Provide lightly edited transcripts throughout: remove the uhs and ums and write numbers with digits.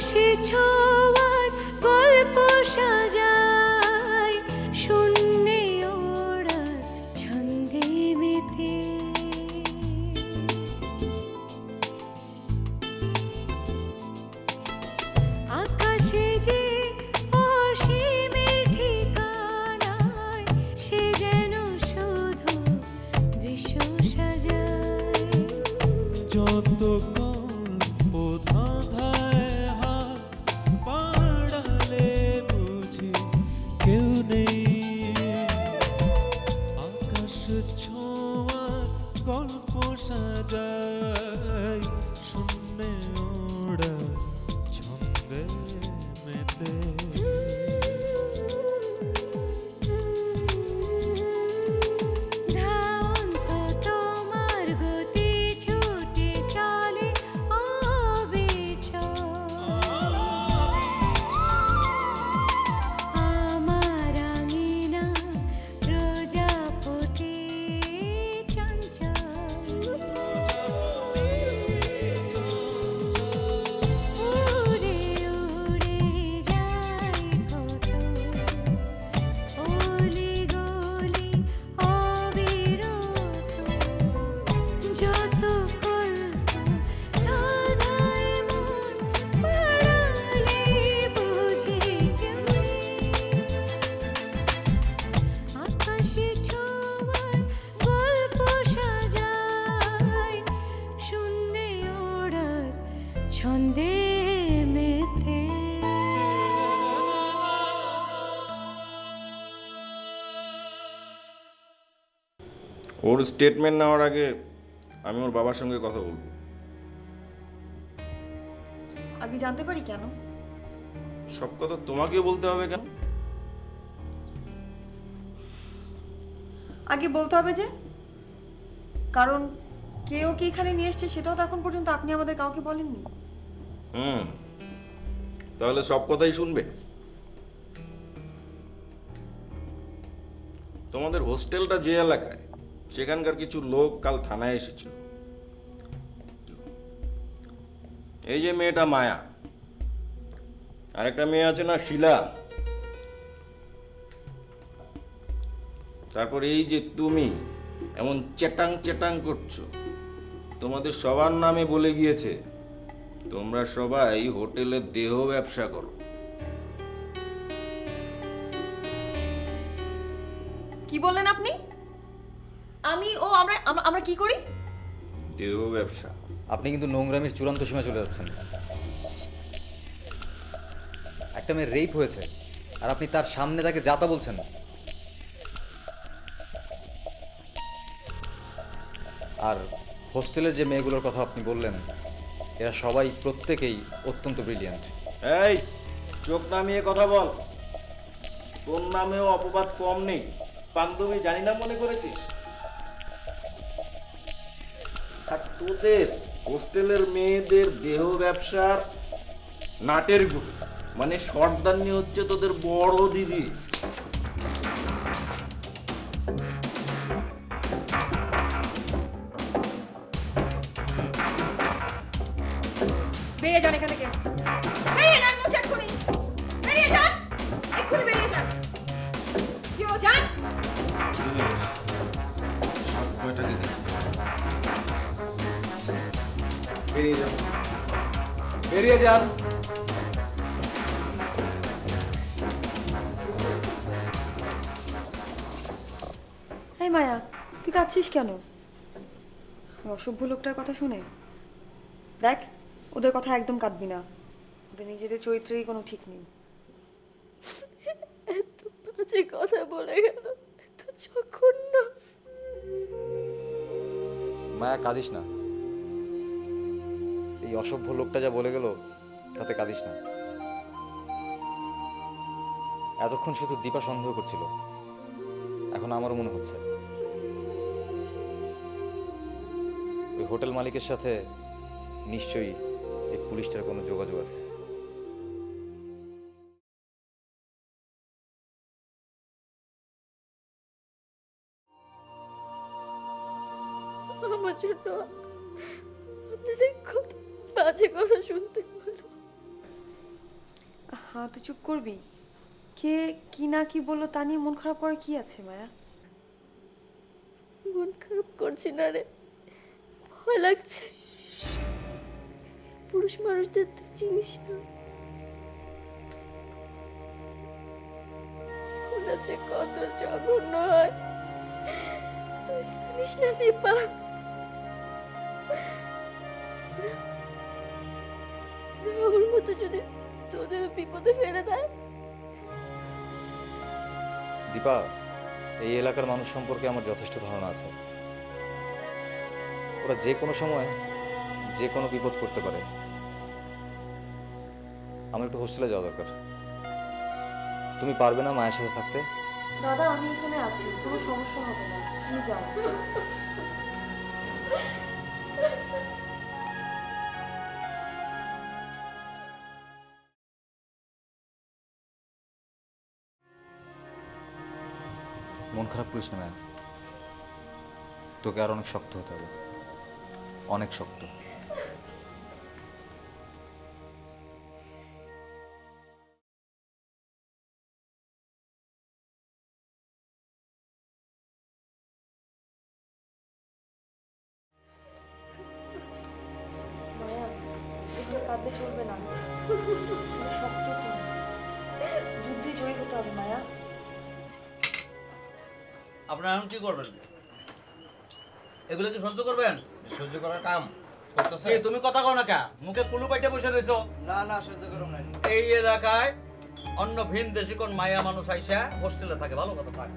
আকাশে ছোঁয়ার গল্প সাজাই শূন্যে ওড়ার ছন্দে মেতে। আকাশে যে অসীমের ঠিকানায় সে যেন শুধু দৃশ্য সাজায়। যত গল্প ধাঁধায় হাত বাড়ালে বুঝি কেউ নেই। আকাশ ছোঁয়ার গল্প সাজায় শূন্যে ওড়া ছন্দে মেতে। ধাওন্ত তোমার গতি ছুটে চলে অবিচল। আমার আঙিনা প্রজাপতি চঞ্চল। উড়ে উড়ে যায় কত অলি গলি অবিরত। যত কল্প ধাঁধায় মন বাড়ালে বুঝি কেউ নেই। আকাশে ছোঁয়ার গল্প সাজাই শূন্যে ওড়ার ছন্দে মেতে। ওর স্টেটমেন্ট নেওয়ার আগে আমি ওর বাবার সঙ্গে কথা বলবো। আগে জানতে পারি কেন? সব কথা তোমাকে বলতে হবে কেন? আগে বলতে হবে যে কারণ কেউ কি এখানে নিয়ে এসছে সেটাও তো এখন পর্যন্ত আপনি আমাদের কাউকে বলেননি। হুম, তাহলে সব কথাই শুনবে? তোমাদের হোস্টেলটা যে এলাকায়, সেখানকার কিছু লোক কাল থানায় এসেছিল। এই যে মেয়েটা মায়া, আর একটা মেয়ে আছে না শিলা, তারপর এই যে তুমি এমন চেটাং চেটাং করছো, তোমাদের সবার নামে বলে গিয়েছে তোমরা সবাই হোটেলে দেহ ব্যবসা করো। কি বললেন আপনি? আমি ও আমরা আমরা আমরা কি করি? দেহ ব্যবসা। আপনি কিন্তু নোংরামির চূড়ান্ত সীমা চলে যাচ্ছেন। একটা মেয়ের রেপ হয়েছে আর আপনি তার সামনে তাকে যাতা বলছেন। আর হোস্টেলের যে মেয়েগুলোর কথা আপনি বললেন, এরা সবাই প্রত্যেকেই অত্যন্ত ব্রিলিয়ান্ট। এই চোখ নামিয়ে কথা বল। তোর নামেও অপবাদ কম নেই। বান্ধবী জানি না মনে করেছিস? আর তোদের হোস্টেলের মেয়েদের দেহ ব্যবসার নাটের গুরু মানে সর্দারনি হচ্ছে তোদের বড় দিদি। বেরিয়ে যান এখান থেকে। বেরিয়ে যান বলছি এক্ষুনি। বেরিয়ে যান। এক্ষুনি বেরিয়ে যান। কেউ যান। কয়টাকে দেখি? বেরিয়ে যান, বেরিয়ে যান। এই মায়া, তুই কাঁদছিস কেন? ওই অসভ্য লোকটার কথা শুনে? দেখ, ওদের কথা একদম কাঁদবি না। ওদের নিজেদের চরিত্রেরই কোনো ঠিক নেই। এত বাজে কথা বলে গেল, এত জঘন্য। মায়া, কাঁদিস না। এই অসভ্য লোকটা যা বলে গেল তাতে কাঁদিস না। এতক্ষণ শুধু দীপা সন্দেহ করছিল, এখন আমারও মনে হচ্ছে ওই হোটেল মালিকের সাথে নিশ্চয়ই এই পুলিশটার কোনো যোগাযোগ আছে। আমার জন্য আপনাদের কত বাজে কথা শুনতে হলো। হ্যাঁ, তুই চুপ করবি? কে কি না কি বললো তা নিয়ে মন খারাপ করে কি আছে মায়া? মন খারাপ করছি না রে, ভয় লাগছে। পুরুষ মানুষদের তুই চিনিস না, ওরা যে কত জঘন্য হয় তুই জানিস না দীপা। ওর মতো যদি তোদের বিপদে ফেলে দেয়। দীপা, এই এলাকার মানুষ সম্পর্কে আমার যথেষ্ট ধারণা আছে। ওরা যে কোনো সময় যে কোনো বিপদ করতে পারে। আমার একটু হোস্টেলে যাওয়া দরকার। তুমি পারবে না মায়ের সাথে থাকতে? দাদা, আমি এখানে আছি, কোনো সমস্যা হবে না, তুমি যাও। মন খারাপ করিস না ম্যাম, তোকে আর অনেক শক্ত হতে হবে, অনেক শক্ত। মায়া, এগুলো কাঁদলে চলবে না, তুমি শক্ত তুমি, যুদ্ধে জয়ী হতে হবে মায়া। আপনারা এখন কি করবেন? এগুলো কি সহ্য করবেন? সহ্য করার কাম করতেছে। এই তুমি কথা কও না কে? মুখে কুলু পাইটে বসে রইছো। না না, সহ্য করো না। এই এলাকায় অন্য ভিন দেশি কোন মায়া মানুষ আইসা হোস্টেলে থাকে, ভালো কথা থাকে।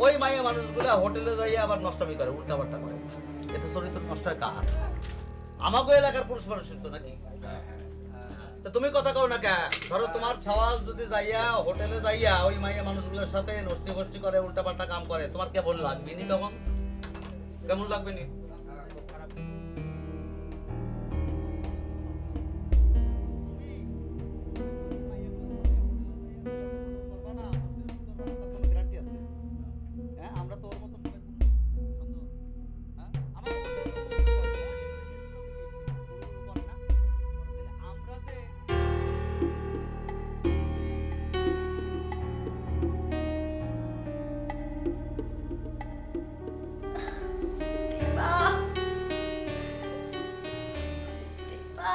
ওই মায়া মানুষগুলা হোটেলে যাইয়া আবার নষ্টমি করে, উল্টাপাল্টা করে। এতে চরিত্র নষ্ট হয় কার? আমাকে এলাকার পুরুষ মানুষের তো নাকি? তো তুমি কথা কও না কে? ধরো তোমার সওয়াল যদি যাইয়া হোটেলে যাইয়া ওই মাইয়া মানুষগুলোর সাথে নষ্টি ফষ্টি করে, উল্টাপাল্টা কাম করে, তোমার কেমন লাগবে নি তখন? কেমন লাগবে নি? আমরা তো ওর মতো সবাই সুন্দর, হ্যাঁ? আমাদের আমরা যে দীপা, দীপা,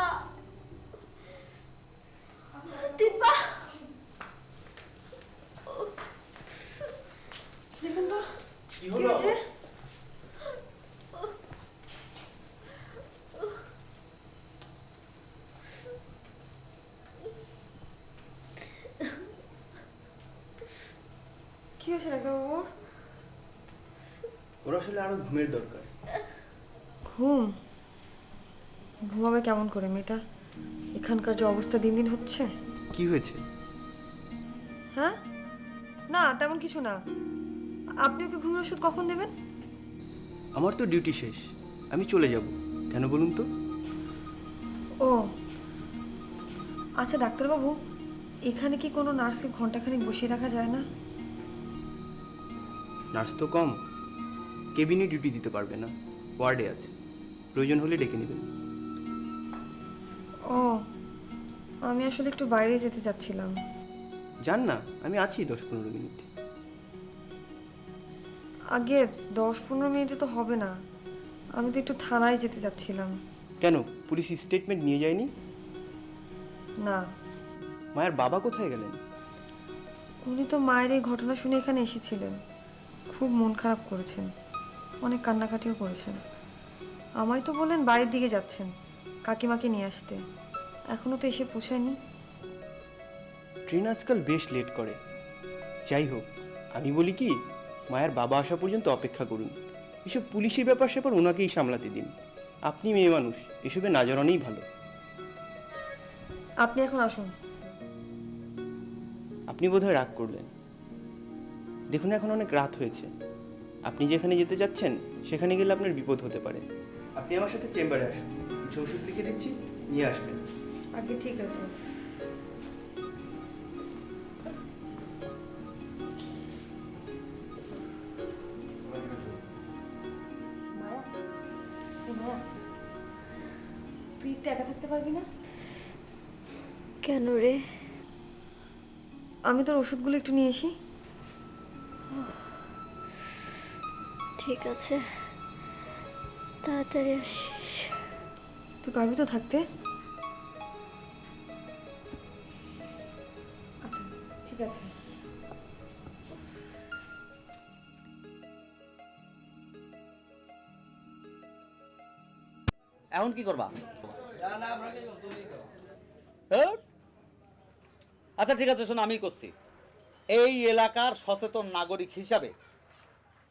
দীপা। দেখুন তো কি হয়েছে। কি হয়েছে ডাক্তারবাবু? ওর আসলে আরো ঘুমের দরকার। ঘুম? ঘুমাবে কেমন করে মেয়েটা? এখানকার যে অবস্থা দিন দিন হচ্ছে। কি হয়েছে? হ্যাঁ, না তেমন কিছু না। আপনি ওকে ঘুমের ওষুধ কখন দেবেন? আমার তো ডিউটি শেষ, আমি চলে যাব। কেন বলুন তো? ও আচ্ছা ডাক্তারবাবু, এখানে কি কোনো নার্সকে ঘন্টাখানেক বসিয়ে রাখা যায় না? নার্স তো কম, কেবিনে ডিউটি দিতে পারবে না, ওয়ার্ডে আছে, প্রয়োজন হলে ডেকে নেবেন। ও, আমি আসলে একটু বাইরে যেতে চাচ্ছিলাম। যান না, আমি আছি 10-15 মিনিট। আগে 10-15 মিনিটে তো হবে না, আমি তো একটু থানায় যেতে চাচ্ছিলাম। কেন, পুলিশ স্টেটমেন্ট নিয়ে যায়নি? না, মায়ের বাবা কোথায় গেলেন? উনি তো মায়ের এই ঘটনা শুনে এখানে এসেছিলেন, খুব মন খারাপ করেছেন, অনেক কান্নাকাটিও করেছেন। আমায় তো বললেন বাড়ির দিকে যাচ্ছেন কাকিমাকে নিয়ে আসতে, এখনো তো এসে পৌঁছায়নি। ট্রেন আজকাল বেশ লেট করে। যাই হোক, আমি বলি কি, মায়ের বাবা আসা পর্যন্ত অপেক্ষা করুন। এসব পুলিশের ব্যাপার স্যাপার ওনাকেই সামলাতে দিন। আপনি মেয়ে মানুষ, এসবে না জড়ানোই ভালো। আপনি এখন আসুন। আপনি বোধহয় রাগ করলেন। দেখুন এখন অনেক রাত হয়েছে, আপনি যেখানে যেতে যাচ্ছেন সেখানে গেলে আপনার বিপদ হতে পারে। আপনি আমার সাথে চেম্বারে আসুন, কিছু ওষুধ লিখে দিচ্ছি, নিয়ে আসবেন। আগে ঠিক আছে। মায়া, এই মায়া, তুই একটু একা থাকতে পারবি না? কেন রে? আমি তোর ওষুধগুলো একটু নিয়ে আসি। ঠিক আছে, তাড়াতাড়ি আসিস। তুই পারবি তো থাকতে? আচ্ছা ঠিক আছে। এখন কি করবা? হ্যাঁ? আচ্ছা ঠিক আছে, শোনো, আমি করছি। এই এলাকার সচেতন নাগরিক হিসাবে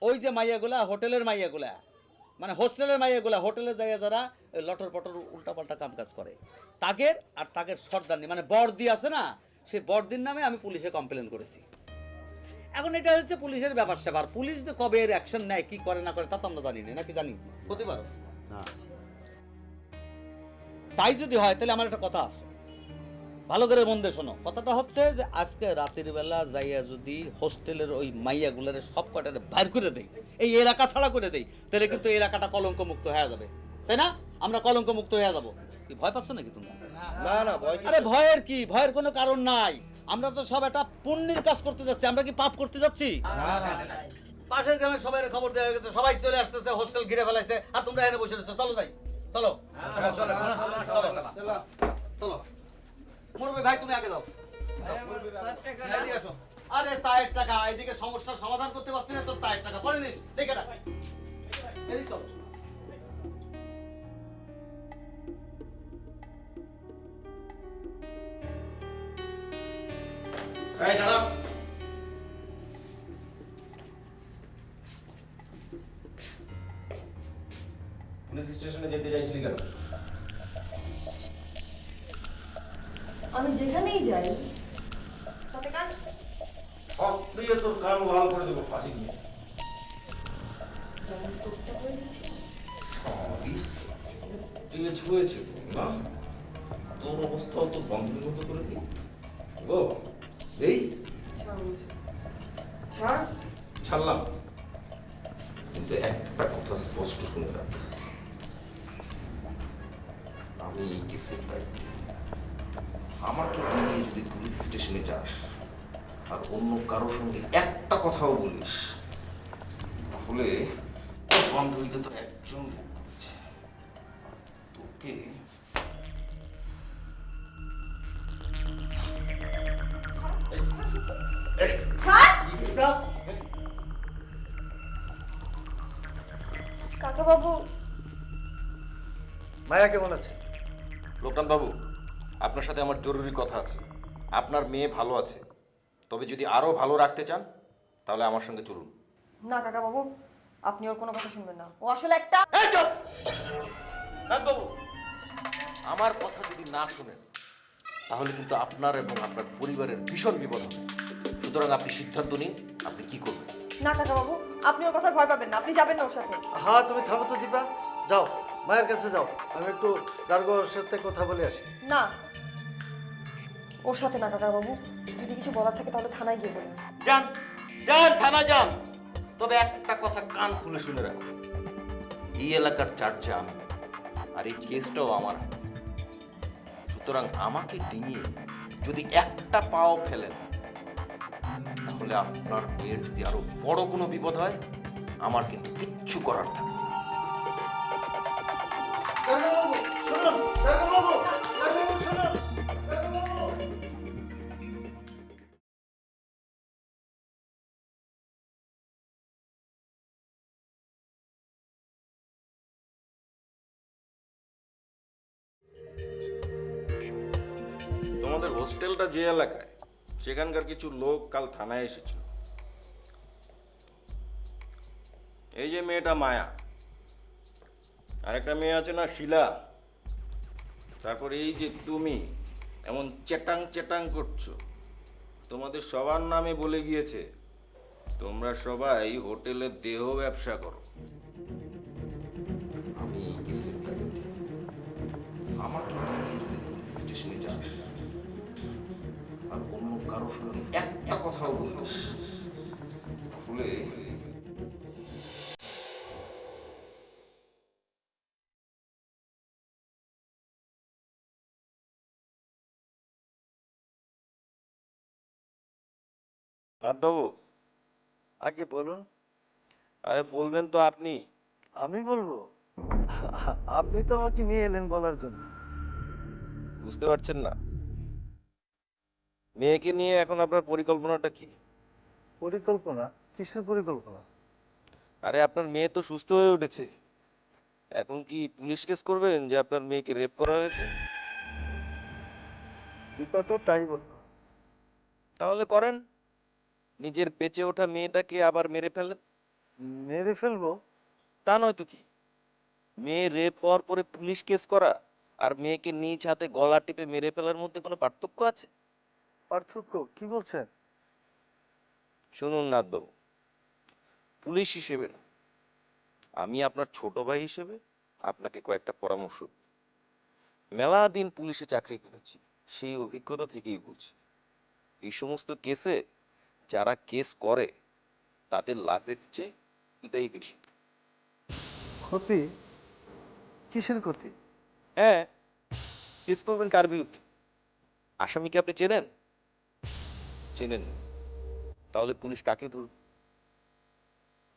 ওই যে মাইয়াগুলা, হোটেলের মাইয়াগুলা, মানে হোস্টেলের মাইয়াগুলা, হোটেলে যাইয়া যারা লটর পটর উল্টাপাল্টা কাম কাজ করে, তাদের আর তাদের সর্দারনি মানে বর্দি আছে না, সেই বর্দির নামে আমি পুলিশে কমপ্লেন করেছি। এখন এটা হচ্ছে পুলিশের ব্যাপার স্যাপার। পুলিশ যে কবে এর অ্যাকশন নেয়, কি করে না করে, তা তো আমরা জানি না, নাকি জানি? হতে পারো না। তাই যদি হয় তাহলে আমার একটা কথা আছে, ভালো করে মন দিয়ে শোনো। কথাটা হচ্ছে যে আজকে রাতের বেলা যাইয়া যদি হোস্টেলের ওই মাইয়াগুলারে সব কটারে বাইর করে দেই, এই এলাকা ছাড়া করে দেই, তাহলে কিন্তু এই এলাকাটা কলঙ্ক মুক্ত হয়ে যাবে, তাই না? আমরা কলঙ্ক মুক্ত হয়ে যাব। কি ভয় পাচ্ছ নাকি তোমরা? না না ভয় আরে ভয়ের কি? ভয়ের কোনো কারণ নাই। আমরা তো সব একটা পুণ্যের কাজ করতে যাচ্ছি, আমরা কি পাপ করতে যাচ্ছি? পাশের গ্রামের সবাই খবর দেওয়া গেছে, সবাই চলে আসতেছে, হোস্টেল ঘিরে ফেলাইছে, আর তোমরা এখানে বসে রয়েছো। চলো যাই, চলো চলো চলো চলো। মুরব্বি ভাই তুমি আগে যাও। এদিকে আসো। আরে ৬০ টাকা, এদিকে সমস্যার সমাধান করতে পারছি না, তোর ৬০ টাকা পরে নিস, দেখে রাখ। এদিকে চলো। এই দাঁড়াও। পুলিশ স্টেশনে যেতে চাইছিলি কেন? আমি যেখানেই যাই তাতে কার সক্রিয় তোর কান লাল করে দেবো ফাঁসি নিয়ে। যেমন তোরটা করে দিয়েছি। সবই তেজ হয়েছে তোর, না? তোর অবস্থাও তোর বন্ধের মতো করে দিই গো। এই ছাড়। ছাড়লাম, কিন্তু একটা কথা স্পষ্ট শুনে রাখ, আমি এই কেসের দায়িত্ব। আমাকে নিয়ে যদি পুলিশ স্টেশনে যাস আর অন্য কারোর সঙ্গে একটা কথাও বলিস, তাহলে তোর বান্ধবীকে তো একজন বলছে, তোকে কাকা বাবু। মায়া কেমন আছে? লোকনাথ বাবু, আপনার সাথে আমার জরুরি কথা আছে। আপনার মেয়ে ভালো আছে, তবে যদি আরো ভালো রাখতে চান তাহলে আমার সঙ্গে চলুন। না কাকা বাবু, আপনি ওর কোনো কথা শুনবেন না। ও আসলে একটা এই চুপ! নাথ বাবু, আমার কথা যদি না শুনেন তাহলে কিন্তু আপনার এবং আপনার পরিবারের ভীষণ বিপদ হবে। সুতরাং আপনি সিদ্ধান্ত নিন, আপনি কি করবেন। না কাকা বাবু, আপনি ওর কথা ভয় পাবেন না, আপনি যাবেন না ওর সাথে। হ্যাঁ তুমি থামো তো দীপা, যাও মায়ের কাছে যাও, আমি একটু দারোগার সাথে কথা বলে আসি। না, ওর সাথে না কাকা বাবু, যদি কিছু বলার থাকে তাহলে থানায় গিয়ে বলুন। যান যান, থানা যান, তবে একটা কথা কান খুলে শুনে রাখুন, এই এলাকার চার্জে আমি, আর এই কেসটাও আমার হাতে। সুতরাং আমাকে ডিঙিয়ে যদি একটা পাও ফেলেন তাহলে আপনার মেয়ের যদি আরো বড় কোনো বিপদ হয়, আমার কিন্তু কিচ্ছু করার থাকবে না। তোমাদের হোস্টেলটা যে এলাকায়, সেখানকার কিছু লোক কাল থানায় এসেছিল। এই যে মেয়েটা মায়া, আরেকটা মেয়ে আছে না শিলা, তারপর এই যে তুমি এমন চেটাং চেটাং করছো, তোমাদের সবার নামে বলে গিয়েছে তোমরা সবাই হোটেলে দেহ ব্যবসা করো। আমি এই কেসের দায়িত্ব। আমাকে নিয়ে যদি পুলিশ স্টেশনে যাস আর অন্য কারোর সঙ্গে একটা কথাও বলিস, তাহলে বাবু, আগে বলুন। আরে বলবেন তো আপনি। আমি বলবো? আপনি তো আমাকে নিয়ে এলেন বলার জন্য। বুঝতে পারছেন না? মেয়েকে নিয়ে এখন আপনার পরিকল্পনাটা কি? পরিকল্পনা? কিসের পরিকল্পনা? আরে আপনার মেয়ে তো সুস্থ হয়ে উঠেছে, এখন কি পুলিশ কেস করবেন যে আপনার মেয়েকে রেপ করা হয়েছে? দীপা তো তাই বলল। তাহলে করেন, নিজের বেঁচে ওঠা মেয়েটাকে আবার মেরে ফেলেন। মেরে ফেলবো? তা নয় তো কি? মেয়ে রেপ হওয়ার পরে পুলিশ কেস করা আর মেয়েকে নিজ হাতে গলা টিপে মেরে ফেলার মধ্যে কোনো পার্থক্য আছে? পার্থক্য কি বলছেন? শুনুন নাথবাবু, পুলিশ হিসেবে না, আমি আপনার ছোট ভাই হিসেবে আপনাকে কয়েকটা পরামর্শ দিই। মেলা দিন পুলিশে চাকরি করেছি, সেই অভিজ্ঞতা থেকেই বলছি, এই সমস্ত কেসে যারা কেস করে তাদের লাভের চেয়ে এটাই বেশি। ক্ষতি? কিসের ক্ষতি? হ্যাঁ, কেস করবেন কার বিরুদ্ধে? আসামিকে আপনি চেনেন? চেনেন না। তাহলে পুলিশ কাকে ধরবে?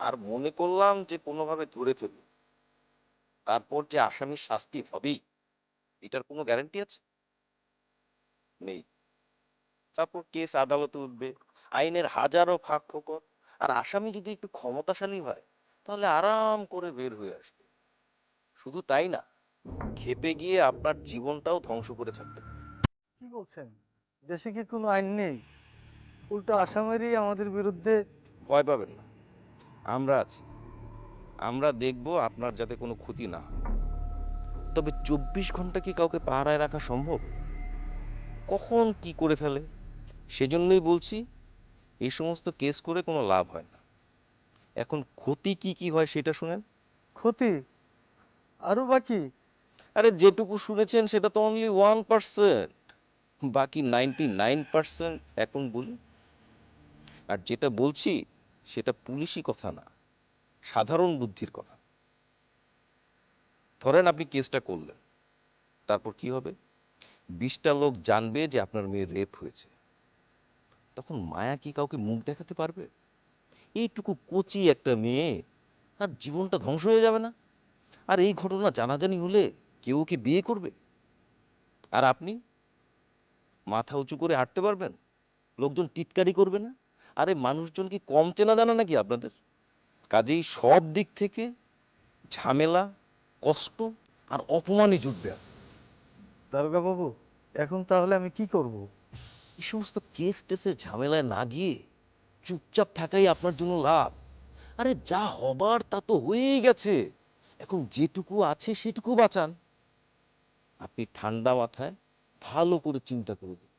আর মনে করলাম যে কোনোভাবে ধরে ফেলবে, তারপর যে আসামির শাস্তি হবেই, এটার কোনো গ্যারান্টি আছে? নেই। তারপর কেস আদালতে উঠবে, আইনের হাজারো ফাঁক ফোকর, আর আসামি যদি একটু ক্ষমতাশালী হয় তাহলে আরাম করে বের হয়ে আসবে। শুধু তাই না, খেপে গিয়ে আপনার জীবনটাও ধ্বংস করে থাকতে পারে। কি বলছেন? দেশে কি কোনো আইন নেই? উল্টো আসামেরই আমাদের বিরুদ্ধে। ভয় পাবেন না, আমরা আছি। আমরা দেখব আপনার যাতে কোনো ক্ষতি না হয়। তবে 24 ঘন্টা কি কাউকে পাহারায় রাখা সম্ভব? কখন কি করে ফেলে? সেজন্যই বলছি, এই সমস্ত কেস করে কোনো লাভ হয় না। এখন ক্ষতি কি কি হয় সেটা শুনেন। ক্ষতি? আরো বাকি? আরে যেটুকু শুনেছেন সেটা তো অনলি 1%, বাকি 99% এখন বলি। আর যেটা বলছি সেটা পুলিশি কথা না, সাধারণ বুদ্ধির কথা। ধরেন আপনি কেসটা করলেন, তারপর কি হবে? 20টা লোক জানবে যে আপনার মেয়ে রেপ হয়েছে। তখন মায়া কি কাউকে মুখ দেখাতে পারবে? এইটুকু কচি একটা মেয়ে, আর জীবনটা ধ্বংস হয়ে যাবে না? আর এই ঘটনা জানাজানি হলে কেউ কি বিয়ে করবে? আর আপনি মাথা উঁচু করে হাঁটতে পারবেন? লোকজন টিটকারি করবে না? আরে মানুষজন কি কম চেনা জানা নাকি আপনাদের? কাজেই সব দিক থেকে ঝামেলা, কষ্ট আর অপমানই জুটবে। দারোগা বাবু, এখন তাহলে আমি কি করব? এই সমস্ত কেস টেসের ঝামেলায় না গিয়ে চুপচাপ থাকাই আপনার জন্য লাভ। আরে যা হবার তা তো হয়েই গেছে, এখন যেটুকু আছে সেটুকু বাঁচান। আপনি ঠান্ডা মাথায় ভালো করে চিন্তা করে দিন,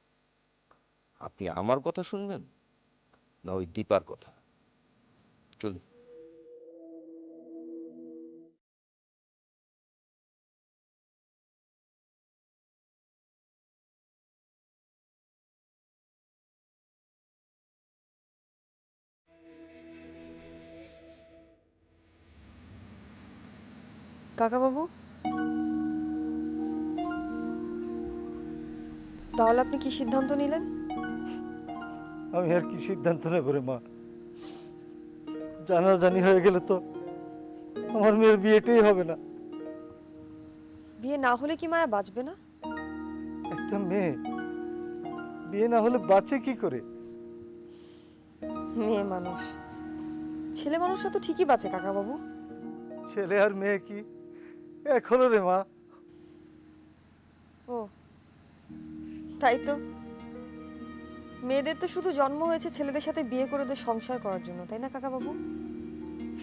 আপনি আমার কথা শুনবেন না ওই দীপার কথা? চলুন। কাকাবাবু, তাহলে আপনি কি সিদ্ধান্ত নিলেন? আমি আর কি সিদ্ধান্ত নেব রে মা? জানাজানি হয়ে গেলে তো আমার মেয়ের বিয়েটাই হবে না। বিয়ে না হলে কি মায়া বাঁচবে না? একটা মেয়ে বিয়ে না হলে বাঁচে কি করে? মেয়ে মানুষ, ছেলে মানুষরা তো ঠিকই বাঁচে কাকাবাবু। ছেলে আর মেয়ে কি এক হলো রে মা? ও তাই তো, মেয়েদের তো শুধু জন্ম হয়েছে ছেলেদের সাথে বিয়ে করে ওদের সংসার করার জন্য, তাই না কাকাবাবু?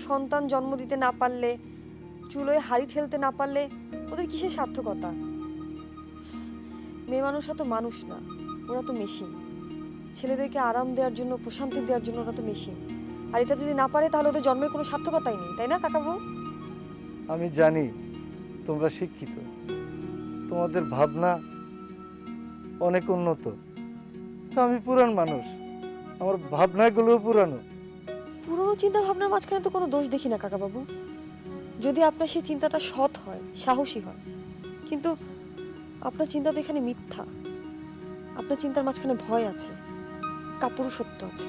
সন্তান জন্ম দিতে না পারলে, চুলোয় হাড়ি ঠেলতে না পারলে ওদের কিসের সার্থকতা? মেয়ে মানুষরা তো মানুষ না, ওরা তো মেশিন। ছেলেদেরকে আরাম দেওয়ার জন্য, প্রশান্তি দেওয়ার জন্য ওরা তো মেশিন। আর এটা যদি না পারে তাহলে ওদের জন্মের কোনো সার্থকতাই নেই, তাই না কাকাবাবু? আমি জানি তোমরা শিক্ষিত, তোমাদের ভাবনা অনেক উন্নত, তো আমি পুরান মানুষ, আমার ভাবনাগুলোও পুরানো। পুরনো চিন্তা ভাবনার মাঝখানে তো কোনো দোষ দেখি না কাকাবাবু, যদি আপনার সেই চিন্তাটা সৎ হয়, সাহসী হয়। কিন্তু আপনার চিন্তা তো এখানে মিথ্যা। আপনার চিন্তার মাঝখানে ভয় আছে, কাপুরুষত্ব আছে।